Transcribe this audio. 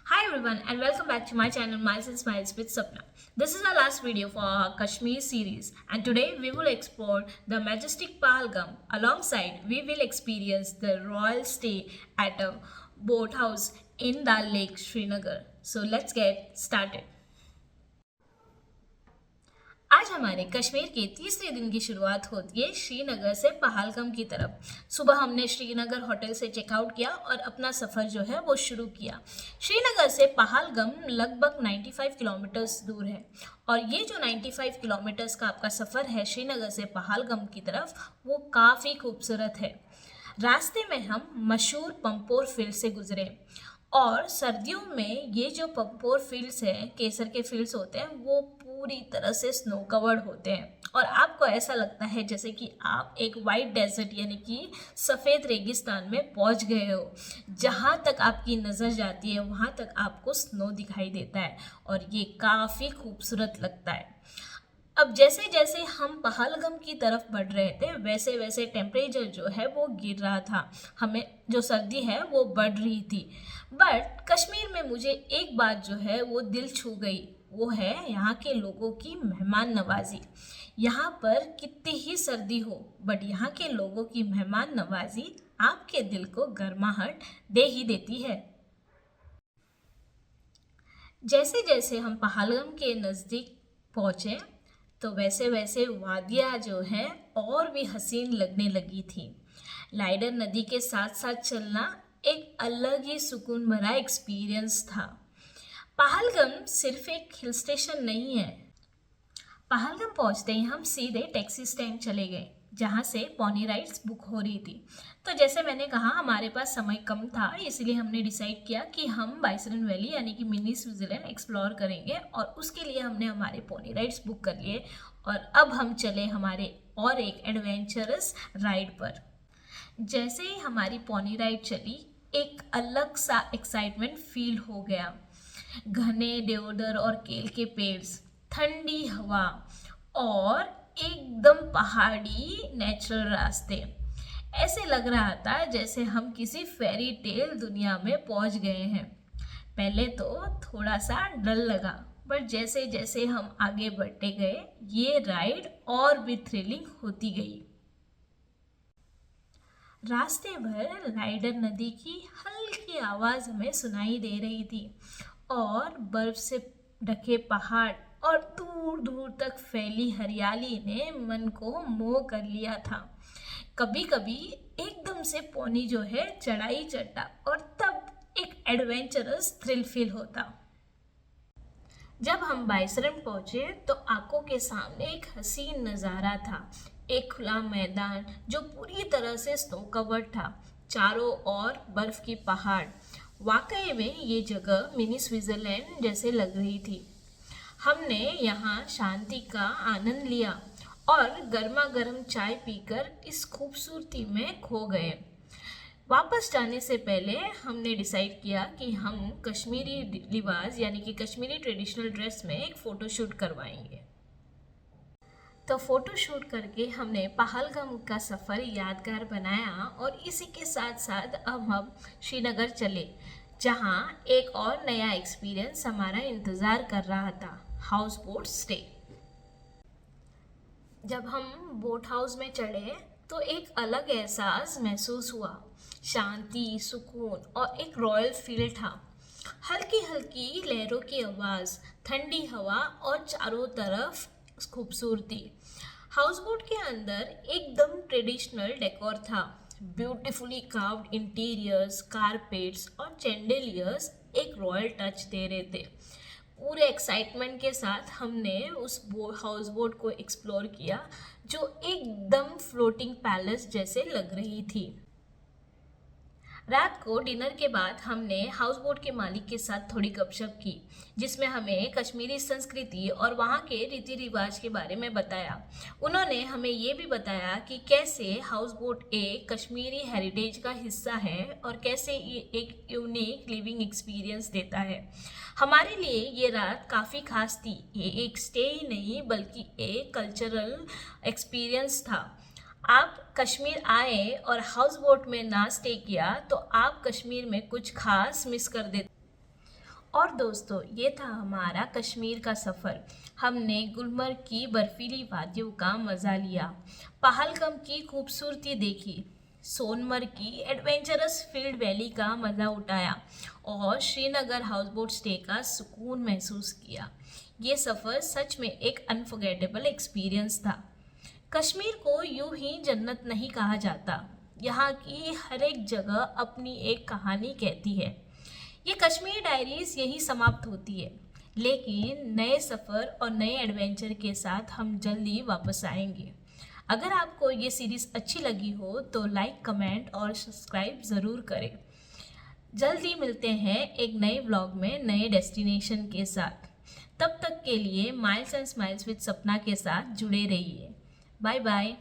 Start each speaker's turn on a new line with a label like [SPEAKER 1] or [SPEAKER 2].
[SPEAKER 1] Hi everyone and welcome back to my channel Miles and Smiles with Sapna. This is our last video for our Kashmir series and today we will explore the majestic Pahalgam. Alongside we will experience the royal stay at a boat house in Dal Lake, Srinagar. So let's get started. आज हमारे कश्मीर के तीसरे दिन की शुरुआत होती है श्रीनगर से पहलगाम की तरफ। सुबह हमने श्रीनगर होटल से चेकआउट किया और अपना सफ़र जो है वो शुरू किया। श्रीनगर से पहलगाम लगभग 95 किलोमीटर्स दूर है और ये जो 95 किलोमीटर्स का आपका सफ़र है श्रीनगर से पहलगाम की तरफ वो काफ़ी खूबसूरत है। रास्ते में हम मशहूर पंपोर फील्ड से गुजरे और सर्दियों में ये जो पंपोर फील्ड्स हैं, केसर के फील्ड्स होते हैं, वो पूरी तरह से स्नो कवर्ड होते हैं और आपको ऐसा लगता है जैसे कि आप एक वाइट डेजर्ट यानी कि सफ़ेद रेगिस्तान में पहुंच गए हो। जहां तक आपकी नज़र जाती है वहां तक आपको स्नो दिखाई देता है और ये काफ़ी खूबसूरत लगता है। अब जैसे जैसे हम पहलगाम की तरफ बढ़ रहे थे वैसे वैसे टेम्परेचर जो है वो गिर रहा था, हमें जो सर्दी है वो बढ़ रही थी। बट कश्मीर में मुझे एक बात जो है वो दिल छू गई, वो है यहाँ के लोगों की मेहमान नवाजी। यहाँ पर कितनी ही सर्दी हो बट यहाँ के लोगों की मेहमान नवाजी आपके दिल को गर्माहट दे ही देती है। जैसे जैसे हम पहलगाम के नज़दीक पहुँचे तो वैसे वैसे वादियाँ जो है और भी हसीन लगने लगी थी। लाइडर नदी के साथ साथ चलना एक अलग ही सुकून भरा एक्सपीरियंस था। पहलगाम सिर्फ एक हिल स्टेशन नहीं है। पहलगाम पहुंचते ही हम सीधे टैक्सी स्टैंड चले गए जहां से पोनी राइड्स बुक हो रही थी। तो जैसे मैंने कहा हमारे पास समय कम था, इसलिए हमने डिसाइड किया कि हम बाइसरन वैली यानी कि मिनी स्विट्ज़रलैंड एक्सप्लोर करेंगे और उसके लिए हमने हमारे पोनी राइड्स बुक कर लिए और अब हम चले हमारे और एक एडवेंचरस राइड पर। जैसे ही हमारी पोनी राइड चली एक अलग सा एक्साइटमेंट फील हो गया। घने देवदार और केल के पेड़, ठंडी हवा और एकदम पहाड़ी नेचुरल रास्ते, ऐसे लग रहा था जैसे हम किसी फेरी टेल दुनिया में पहुंच गए हैं। पहले तो थोड़ा सा डर लगा पर जैसे जैसे हम आगे बढ़ते गए ये राइड और भी थ्रिलिंग होती गई। रास्ते भर राइडर नदी की हल्की आवाज़ हमें सुनाई दे रही थी और बर्फ से ढके पहाड़ और दूर दूर तक फैली हरियाली ने मन को मोह कर लिया था। कभी कभी एकदम से पोनी जो है चढ़ाई चढ़ता और तब एक एडवेंचरस थ्रिल फील होता। जब हम बाइसरन पहुंचे तो आंखों के सामने एक हसीन नज़ारा था। एक खुला मैदान जो पूरी तरह से स्नो कवर्ड था, चारों ओर बर्फ की पहाड़। वाकई में ये जगह मिनी स्विट्ज़रलैंड जैसे लग रही थी। हमने यहाँ शांति का आनंद लिया और गर्मा गर्म चाय पीकर इस खूबसूरती में खो गए। वापस जाने से पहले हमने डिसाइड किया कि हम कश्मीरी लिबास यानी कि कश्मीरी ट्रेडिशनल ड्रेस में एक फ़ोटो शूट करवाएंगे। तो फ़ोटो शूट करके हमने पहलगाम का सफ़र यादगार बनाया और इसी के साथ साथ अब हम श्रीनगर चले जहां एक और नया एक्सपीरियंस हमारा इंतज़ार कर रहा था, हाउस बोट स्टे। जब हम बोट हाउस में चढ़े तो एक अलग एहसास महसूस हुआ। शांति, सुकून और एक रॉयल फील था। हल्की हल्की लहरों की आवाज़, ठंडी हवा और चारों तरफ खूबसूरती। हाउस बोट के अंदर एकदम ट्रेडिशनल डेकोर था। ब्यूटीफुली कार्व्ड इंटीरियर्स, कारपेट्स और चैंडेलियर्स एक रॉयल टच दे रहे थे। पूरे एक्साइटमेंट के साथ हमने उस हाउस बोट को एक्सप्लोर किया जो एकदम फ्लोटिंग पैलेस जैसे लग रही थी। रात को डिनर के बाद हमने हाउस बोट के मालिक के साथ थोड़ी गपशप की जिसमें हमें कश्मीरी संस्कृति और वहाँ के रीति रिवाज के बारे में बताया। उन्होंने हमें ये भी बताया कि कैसे हाउस बोट एक कश्मीरी हेरिटेज का हिस्सा है और कैसे ये एक यूनिक लिविंग एक्सपीरियंस देता है। हमारे लिए ये रात काफ़ी खास थी। ये एक स्टे ही नहीं बल्कि एक कल्चरल एक्सपीरियंस था। आप कश्मीर आए और हाउस बोट में ना स्टे किया तो आप कश्मीर में कुछ खास मिस कर देते। और दोस्तों, ये था हमारा कश्मीर का सफ़र। हमने गुलमर्ग की बर्फीली वादियों का मज़ा लिया, पहलगाम की खूबसूरती देखी, सोनमर्ग की एडवेंचरस फील्ड वैली का मज़ा उठाया और श्रीनगर हाउसबोट स्टे का सुकून महसूस किया। ये सफ़र सच में एक अनफॉरगेटेबल एक्सपीरियंस था। कश्मीर को यूं ही जन्नत नहीं कहा जाता, यहाँ की हर एक जगह अपनी एक कहानी कहती है। ये कश्मीर डायरीज यही समाप्त होती है, लेकिन नए सफ़र और नए एडवेंचर के साथ हम जल्दी वापस आएंगे। अगर आपको ये सीरीज़ अच्छी लगी हो तो लाइक, कमेंट और सब्सक्राइब ज़रूर करें। जल्दी मिलते हैं एक नए व्लॉग में नए डेस्टिनेशन के साथ। तब तक के लिए माइल्स एंड स्माइल्स विद सपना के साथ जुड़े रहिए। Bye bye.